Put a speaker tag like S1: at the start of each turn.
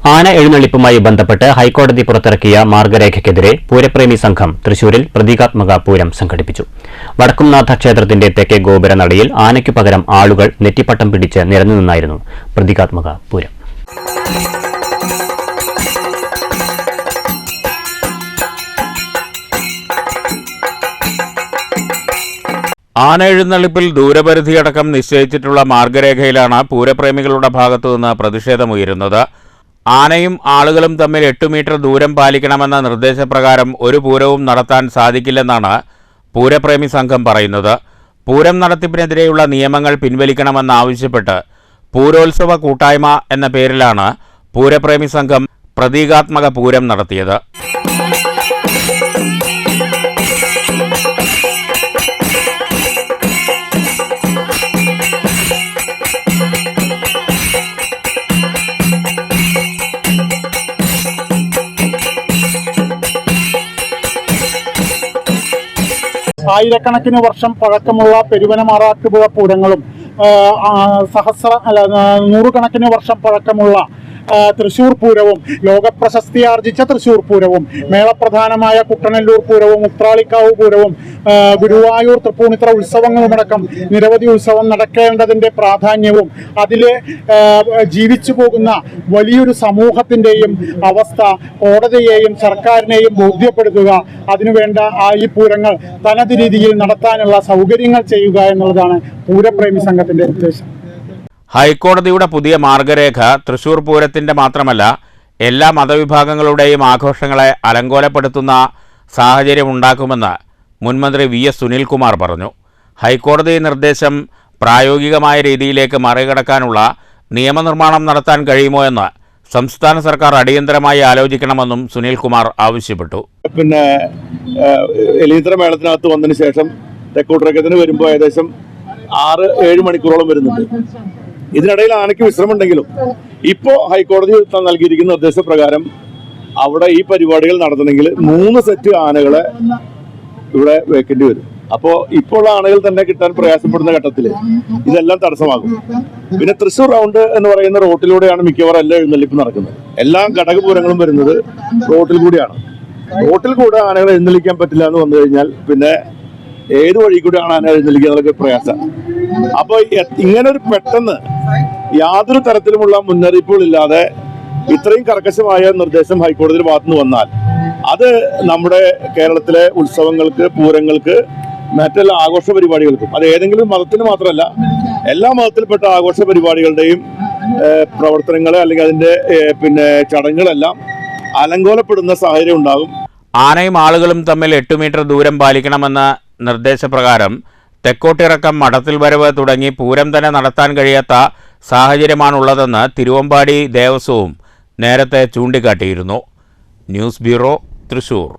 S1: ആന എഴുന്നള്ളിപ്പുമായി ബന്ധപ്പെട്ട് ഹൈക്കോടതി പുറത്തിറക്കിയ മാർഗരേഖയ്ക്കെതിരെ പൂരപ്രേമി സംഘം തൃശൂരിൽ പ്രതീകാത്മക പൂരം സംഘടിപ്പിച്ചു. വടക്കുംനാഥ ക്ഷേത്രത്തിന്റെ തെക്കേ ഗോപുരനടയിൽ ആനയ്ക്കു പകരം ആളുകൾ നെറ്റിപ്പട്ടം പിടിച്ച് നിരന്നുനിന്നായിരുന്നു പ്രതീകാത്മക പൂരം.
S2: ആന എഴുന്നള്ളിപ്പിൽ ദൂരപരിധിയടക്കം നിശ്ചയിച്ചിട്ടുള്ള മാർഗരേഖയിലാണ് പൂരപ്രേമികളുടെ ഭാഗത്തുനിന്ന് പ്രതിഷേധമുയരുന്നത്. ആനയും ആളുകളും തമ്മിൽ 8 മീറ്റർ ദൂരം പാലിക്കണമെന്ന നിർദ്ദേശപ്രകാരം ഒരു പൂരവും നടത്താൻ സാധിക്കില്ലെന്നാണ് പൂരപ്രേമി സംഘം പറയുന്നത്. പൂരം നടത്തിപ്പിനെതിരെയുള്ള നിയമങ്ങൾ പിൻവലിക്കണമെന്നാവശ്യപ്പെട്ട് പൂരോത്സവ കൂട്ടായ്മ എന്ന പേരിലാണ് പൂരപ്രേമി സംഘം പ്രതീകാത്മക പൂരം നടത്തിയത്.
S3: ആയിരക്കണക്കിന് വർഷം പഴക്കമുള്ള പെരുവനമാറാട്ടുപുഴ പൂരങ്ങളും നൂറുകണക്കിന് വർഷം പഴക്കമുള്ള തൃശ്ശൂർ പൂരവും, ലോകപ്രശസ്തി ആർജിച്ച തൃശ്ശൂർ പൂരവും, മേളപ്രധാനമായ കുട്ടനെല്ലൂർ പൂരവും, ഉത്രാളിക്കാവ് പൂരവും, ഗുരുവായൂർ തൃപ്പൂണിത്തറ ഉത്സവങ്ങളുമടക്കം നിരവധി ഉത്സവം നടക്കേണ്ടതിൻ്റെ പ്രാധാന്യവും അതിലെ ജീവിച്ചു പോകുന്ന വലിയൊരു സമൂഹത്തിൻ്റെയും അവസ്ഥ കോടതിയെയും സർക്കാരിനെയും ബോധ്യപ്പെടുത്തുക, അതിനുവേണ്ട ഈ പൂരങ്ങൾ തനത് രീതിയിൽ നടത്താനുള്ള സൗകര്യങ്ങൾ ചെയ്യുക എന്നുള്ളതാണ് പൂരപ്രേമി സംഘത്തിൻ്റെ ഉദ്ദേശം.
S2: ഹൈക്കോടതിയുടെ പുതിയ മാർഗരേഖ തൃശൂർ പൂരത്തിന്റെ മാത്രമല്ല എല്ലാ മതവിഭാഗങ്ങളുടെയും ആഘോഷങ്ങളെ അലങ്കോലപ്പെടുത്തുന്ന സാഹചര്യമുണ്ടാക്കുമെന്ന് മുൻമന്ത്രി VS സുനിൽകുമാർ പറഞ്ഞു. ഹൈക്കോടതി നിർദ്ദേശം പ്രായോഗികമായ രീതിയിലേക്ക് മറികടക്കാനുള്ള നിയമനിർമ്മാണം നടത്താൻ കഴിയുമോ എന്ന് സംസ്ഥാന സർക്കാർ അടിയന്തരമായി ആലോചിക്കണമെന്നും സുനിൽകുമാർ ആവശ്യപ്പെട്ടു.
S4: പിന്നെ എലിയിത്ര മേളത്തിനകത്ത് വന്നതിന് ശേഷം തെക്കോട്ടിറക്കത്തിന് വരുമ്പോൾ ഏകദേശം 6-7 മണിക്കൂറോളം വരുന്നുണ്ട്. ഇതിനിടയിൽ ആനയ്ക്ക് വിശ്രമമുണ്ടെങ്കിലും ഇപ്പോൾ ഹൈക്കോടതി നൽകിയിരിക്കുന്ന നിർദ്ദേശപ്രകാരം അവിടെ ഈ പരിപാടികൾ നടത്തണമെങ്കിൽ 3 സെറ്റ് ആനകളെ ഇവിടെ വെക്കേണ്ടി വരും. അപ്പോൾ ഇപ്പോൾ ആനകൾ തന്നെ കിട്ടാൻ പ്രയാസപ്പെടുന്ന ഘട്ടത്തിൽ ഇതെല്ലാം തടസ്സമാകും. പിന്നെ തൃശ്ശൂർ റൗണ്ട് എന്ന് പറയുന്ന റോട്ടിലൂടെയാണ് മിക്കവാറും എല്ലാ എഴുന്നള്ളിപ്പ് നടക്കുന്നത്. എല്ലാ ഘടകപൂരങ്ങളും വരുന്നത് റോട്ടിൽ കൂടിയാണ്. റോട്ടിൽ കൂടെ ആനകൾ എഴുന്നള്ളിക്കാൻ പറ്റില്ല എന്ന് വന്നു കഴിഞ്ഞാൽ പിന്നെ ഏത് വഴി കൂടെയാണ് ആന എഴുന്നള്ളിക്കുക എന്നൊക്കെ പ്രയാസം. അപ്പൊ ഇങ്ങനെ ഒരു പെട്ടെന്ന് യാതൊരു തരത്തിലുമുള്ള മുന്നറിയിപ്പുകളില്ലാതെ ഇത്രയും കർക്കശമായ നിർദ്ദേശം ഹൈക്കോടതിയുടെ ഭാഗത്തുനിന്ന് വന്നാൽ അത് നമ്മുടെ കേരളത്തിലെ ഉത്സവങ്ങൾക്ക്, പൂരങ്ങൾക്ക്, മറ്റെല്ലാ ആഘോഷ പരിപാടികൾക്കും, അത് ഏതെങ്കിലും മതത്തിന് മാത്രമല്ല എല്ലാ മതത്തിൽപ്പെട്ട ആഘോഷ പരിപാടികളുടെയും പ്രവർത്തനങ്ങൾ അല്ലെങ്കിൽ അതിന്റെ ചടങ്ങുകളെല്ലാം അലങ്കോലപ്പെടുന്ന സാഹചര്യം ഉണ്ടാകും.
S2: ആനയും ആളുകളും തമ്മിൽ 8 മീറ്റർ ദൂരം പാലിക്കണമെന്ന നിർദ്ദേശപ്രകാരം തെക്കോട്ടിറക്കം, മഠത്തിൽ വരവ് തുടങ്ങി പൂരം തന്നെ നടത്താൻ കഴിയാത്ത സാഹചര്യമാണുള്ളതെന്ന് തിരുവമ്പാടി ദേവസ്വവും നേരത്തെ ചൂണ്ടിക്കാട്ടിയിരുന്നു. News bureau, Thrissur.